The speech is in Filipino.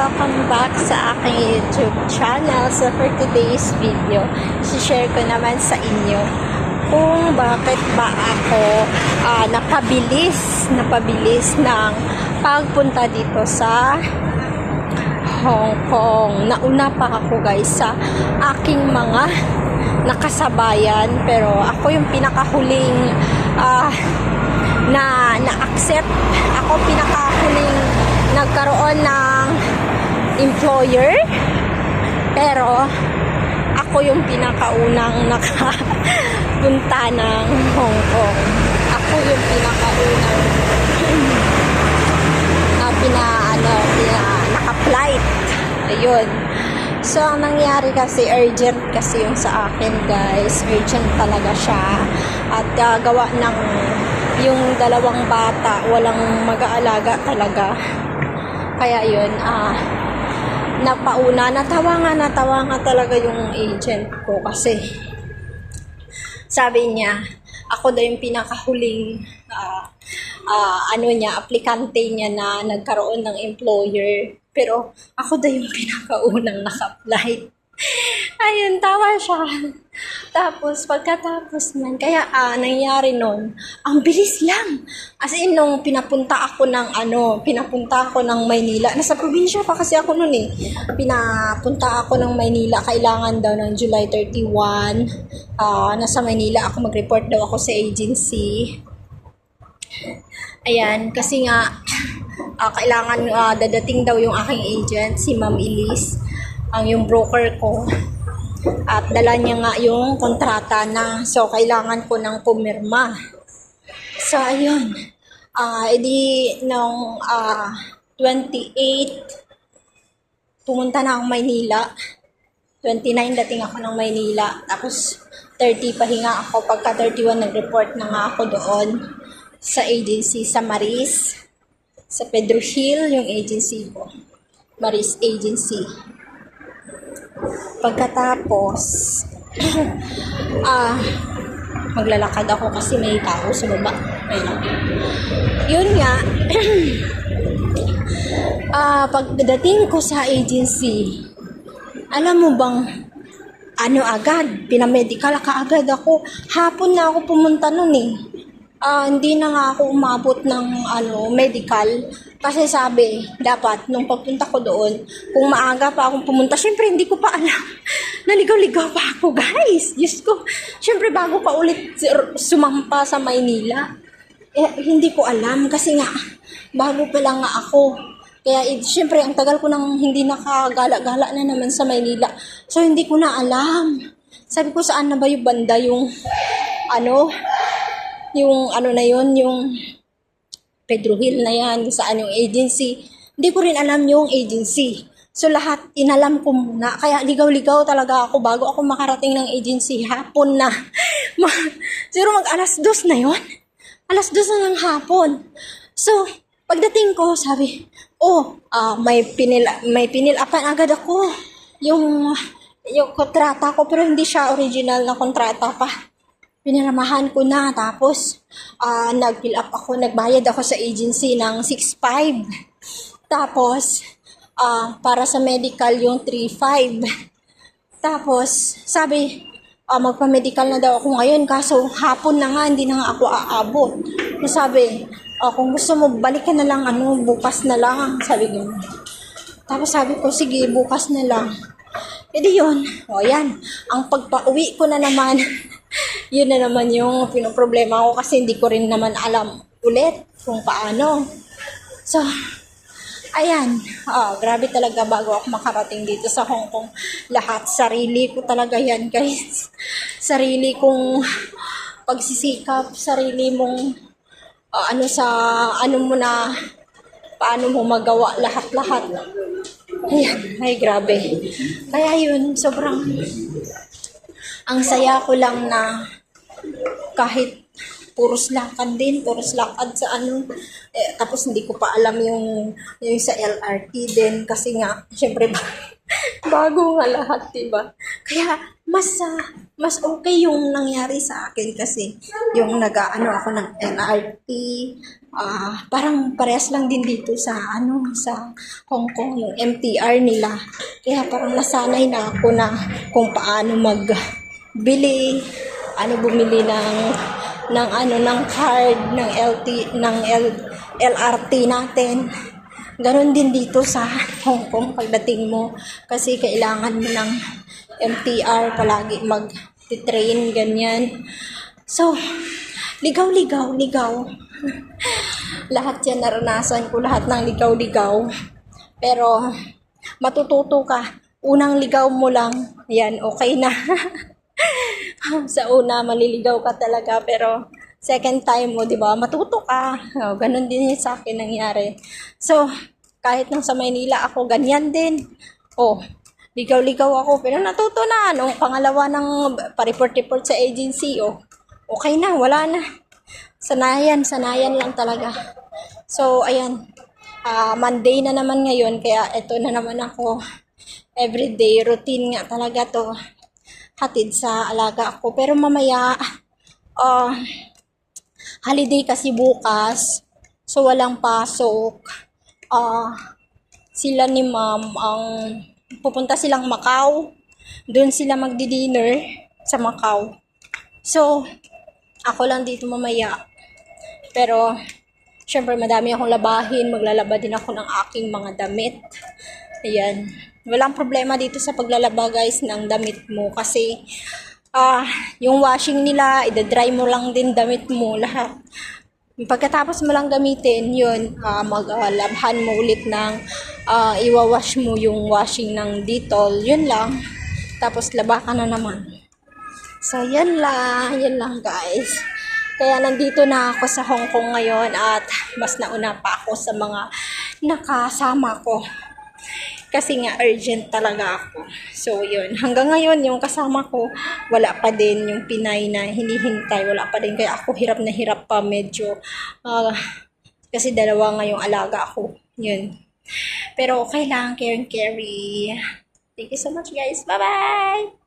welcome back sa aking YouTube channel. So for today's video, share ko naman sa inyo kung bakit ba ako napabilis ng pagpunta dito sa Hong Kong. Nauna pa ako guys sa aking mga nakasabayan, pero ako yung pinakahuling na-accept. Ako pinakahuling nagkaroon ng employer, pero ako yung pinakaunang nakapunta ng Hong Kong. Ako yung pinakaunang naka-flight. Ayun. So, ang nangyari kasi, urgent kasi yung sa akin, guys. Urgent talaga siya. At gawa ng yung dalawang bata, walang mag-aalaga talaga. Kaya yun, natawa nga talaga yung agent ko kasi sabi niya, ako daw yung pinakahuling aplikante niya na nagkaroon ng employer. Pero ako daw yung pinakaunang naka-flight. Ayun, tawa siya. Tapos, pagkatapos man, kaya nangyari nun, ang bilis lang. As in, nung pinapunta ako ng Maynila, nasa probinsya pa kasi ako nun eh. Pinapunta ako ng Maynila, kailangan daw ng July 31. Nasa Maynila ako, mag-report daw ako sa agency. Ayan, kasi nga, kailangan dadating daw yung aking agent, si Ma'am Elise, yung broker ko. At dala niya nga yung kontrata na. So, kailangan ko ng pumirma. So, ayun. Nung 28, pumunta na akong Maynila. 29, dating ako ng Maynila. Tapos, 30, pahinga ako. Pagka 31, nag-report na nga ako doon sa agency, sa Maris. Sa Pedro Hill, yung agency ko. Maris Agency. Pagkatapos, maglalakad ako kasi may tao sa baba. Yun nga, pagdating ko sa agency, alam mo bang, agad, pinamedical kaagad ako. Hapon na ako pumunta nun eh. Hindi na nga ako umabot ng medical. Kasi sabi, dapat, nung pagpunta ko doon, kung maaga pa akong pumunta, syempre hindi ko pa alam. Naligaw-ligaw pa ako, guys. Diyos ko, syempre bago pa ulit sumampa sa Maynila, hindi ko alam. Kasi nga, bago pa lang nga ako. Kaya, syempre, ang tagal ko nang hindi nakagala-gala na naman sa Maynila. So, hindi ko na alam. Sabi ko, saan na ba yung banda, yung Pedro Hill na yan, saan yung agency. Hindi ko rin alam yung agency. So, lahat inalam ko muna. Kaya ligaw-ligaw talaga ako bago ako makarating ng agency. Hapon na. Siguro alas 2 na yon. Alas 2 na ng hapon. So, pagdating ko, sabi, may pinil-upan agad ako. Yung kontrata ko, pero hindi siya original na kontrata pa. Piniramahan ko na, tapos nag-fill up ako, nagbayad ako sa agency ng 6.5. Tapos, para sa medical yung 3.5. Tapos, sabi, magpa-medical na daw ako ngayon, kaso hapon na nga, hindi na nga ako aabot. Sabi, kung gusto mo, balik ka na lang, bukas na lang, sabi ko. Tapos sabi ko, sige, bukas na lang. Edi yun, yan, ang pagpa-uwi ko na naman, yun na naman yung pinoproblema ko kasi hindi ko rin naman alam ulit kung paano. So, ayan. Grabe talaga bago ako makarating dito sa Hong Kong. Lahat, sarili ko talaga yan, guys. Sarili kong pagsisikap, sarili mong paano mo magawa lahat-lahat. Ayan, ay grabe. Kaya yun, sobrang ang saya ko lang na kahit puros lakad sa tapos hindi ko pa alam yung sa LRT din kasi nga, syempre bago nga lahat, diba? Kaya mas okay yung nangyari sa akin kasi yung ako ng LRT, parang parehas lang din dito sa sa Hong Kong yung MTR nila. Kaya parang nasanay na ako na kung paano magbili, bumili ng card ng LRT natin. Ganon din dito sa Hong Kong pagdating mo kasi kailangan mo ng MTR palagi mag-train ganyan. So, ligaw. Lahat yan naranasan ko, lahat ng ligaw. Pero, matututo ka. Unang ligaw mo lang, yan, okay na. Sa una, maliligaw ka talaga, pero second time mo, di ba, matuto ka. Ganun din yung sa akin nangyari. So, kahit nang sa Maynila ako, ganyan din. Ligaw ako, pero natuto na. Pangalawa ng pa-report sa agency, okay na, wala na. Sanayan lang talaga. So, ayan. Monday na naman ngayon, kaya ito na naman ako. Everyday routine nga talaga to. Hatid sa alaga ko. Pero mamaya, holiday kasi bukas. So, walang pasok. Sila ni ma'am, pupunta silang Macau. Doon sila magdi-dinner sa Macau. So, ako lang dito mamaya. Pero, syempre madami akong labahin. Maglalaba din ako ng aking mga damit. Ayan. Walang problema dito sa paglalaba guys ng damit mo. Kasi, yung washing nila, ida-dry mo lang din damit mo lahat. Pagkatapos mo lang gamitin, yun, maglabhan mo ulit ng, iwawash mo yung washing ng Dettol. Yun lang. Tapos, laba ka na naman. So, yan lang guys. Kaya nandito na ako sa Hong Kong ngayon at mas nauna pa ako sa mga nakasama ko. Kasi nga urgent talaga ako. So, yun. Hanggang ngayon, yung kasama ko, wala pa din yung Pinay na hinihintay. Wala pa din. Kaya ako hirap na hirap pa medyo. Kasi dalawa nga yung alaga ko. Yun. Pero okay lang. Care and carry. Thank you so much guys. Bye-bye!